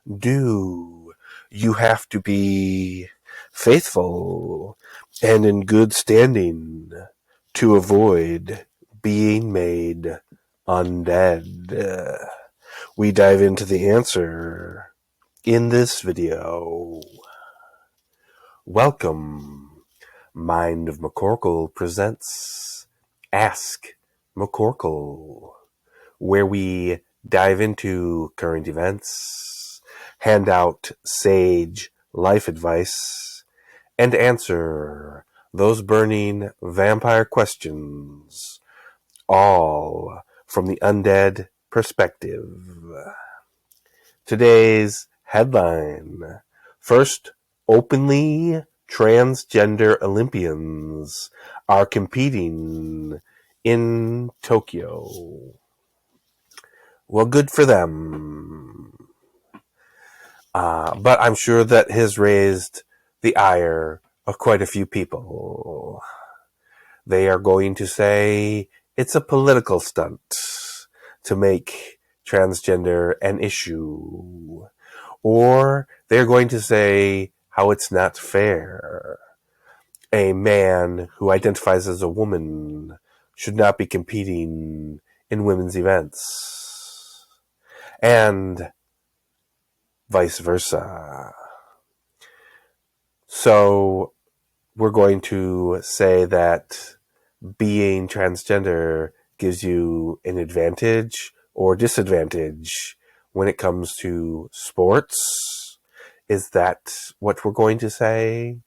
Do you have to be faithful and in good standing to avoid being made undead? We dive into the answer in this video. Welcome. Mind of McCorkle presents Ask McCorkle, where we dive into current events, hand out sage life advice, and answer those burning vampire questions, all from the undead perspective. Today's headline: first openly transgender Olympians are competing in Tokyo. Well, good for them. But I'm sure that has raised the ire of quite a few people. They are going to say it's a political stunt to make transgender an issue. Or they're going to say how it's not fair. A man who identifies as a woman should not be competing in women's events. And vice versa. So we're going to say that being transgender gives you an advantage or disadvantage when it comes to sports. Is that what we're going to say?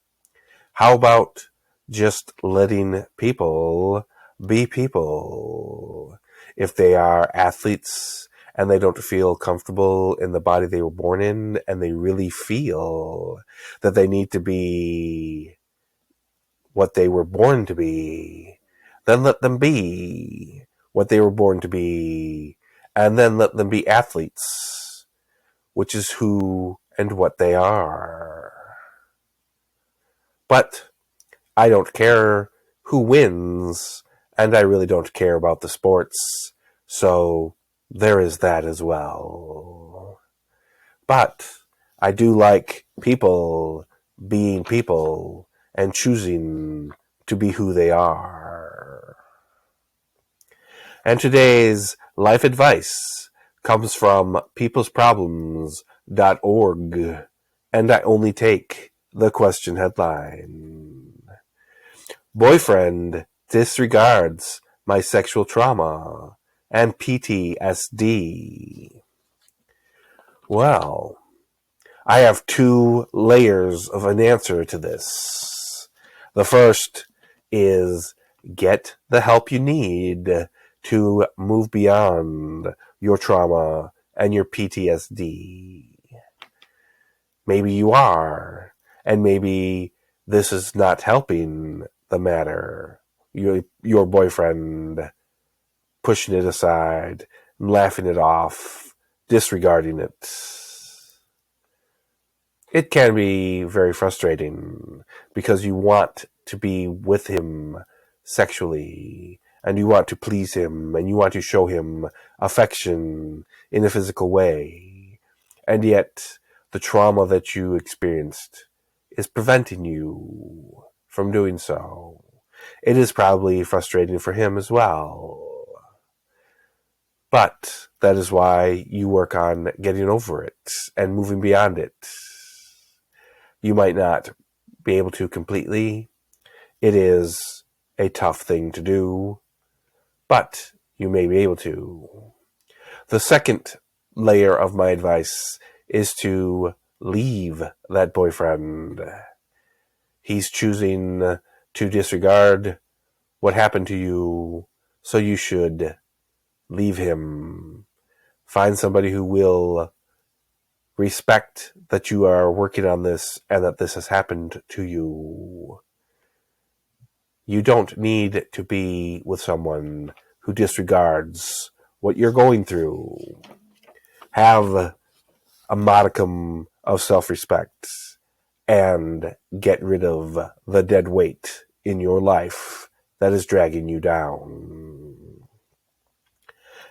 How about just letting people be people? If they are athletes and they don't feel comfortable in the body they were born in, and they really feel that they need to be what they were born to be, then let them be what they were born to be, and then let them be athletes, which is who and what they are. But I don't care who wins, and I really don't care about the sports, so there is that as well. But I do like people being people and choosing to be who they are. And today's life advice comes from peoplesproblems.org, and I only take the question headline. Boyfriend disregards my sexual trauma and PTSD. Well, I have two layers of an answer to this. The first is get the help you need to move beyond your trauma and your PTSD. Maybe you are, and maybe this is not helping the matter. Your boyfriend pushing it aside, laughing it off, disregarding it. It can be very frustrating because you want to be with him sexually, and you want to please him, and you want to show him affection in a physical way. And yet, the trauma that you experienced is preventing you from doing so. It is probably frustrating for him as well. But that is why you work on getting over it and moving beyond it. You might not be able to completely. It is a tough thing to do, but you may be able to. The second layer of my advice is to leave that boyfriend. He's choosing to disregard what happened to you, so you should leave him. Find somebody who will respect that you are working on this and that this has happened to you. You don't need to be with someone who disregards what you're going through. Have a modicum of self-respect and get rid of the dead weight in your life that is dragging you down.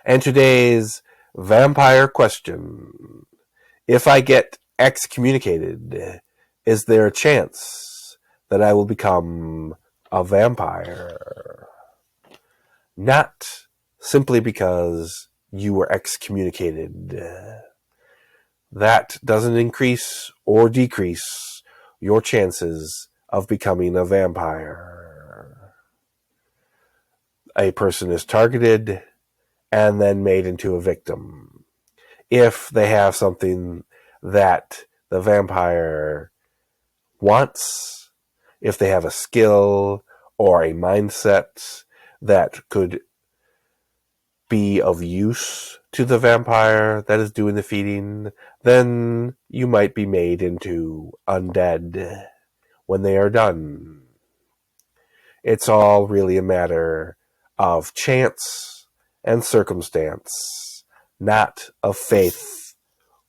And today's vampire question If I get excommunicated, is there a chance that I will become a vampire? Not simply because you were excommunicated. That doesn't increase or decrease your chances of becoming a vampire. A person is targeted and then made into a victim. If they have something that the vampire wants, if they have a skill or a mindset that could be of use to the vampire that is doing the feeding, then you might be made into undead when they are done. It's all really a matter of chance and circumstance, not of faith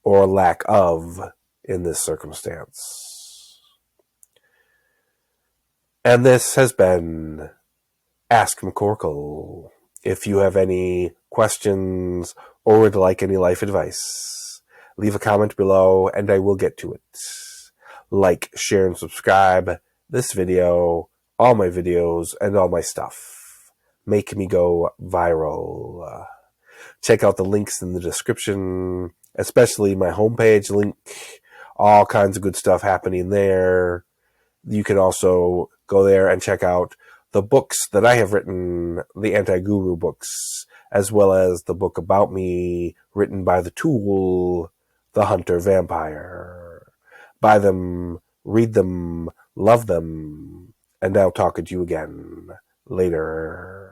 or lack of in this circumstance. And this has been Ask McCorkle. If you have any questions or would like any life advice, leave a comment below and I will get to it. Like, share, and subscribe this video, all my videos, and all my stuff. Make me go viral. Check out the links in the description, especially my homepage link. All kinds of good stuff happening there. You can also go there and check out the books that I have written, the Anti-Guru books, as well as the book about me written by the Tool, the Hunter Vampire. Buy them, read them, love them, and I'll talk to you again later.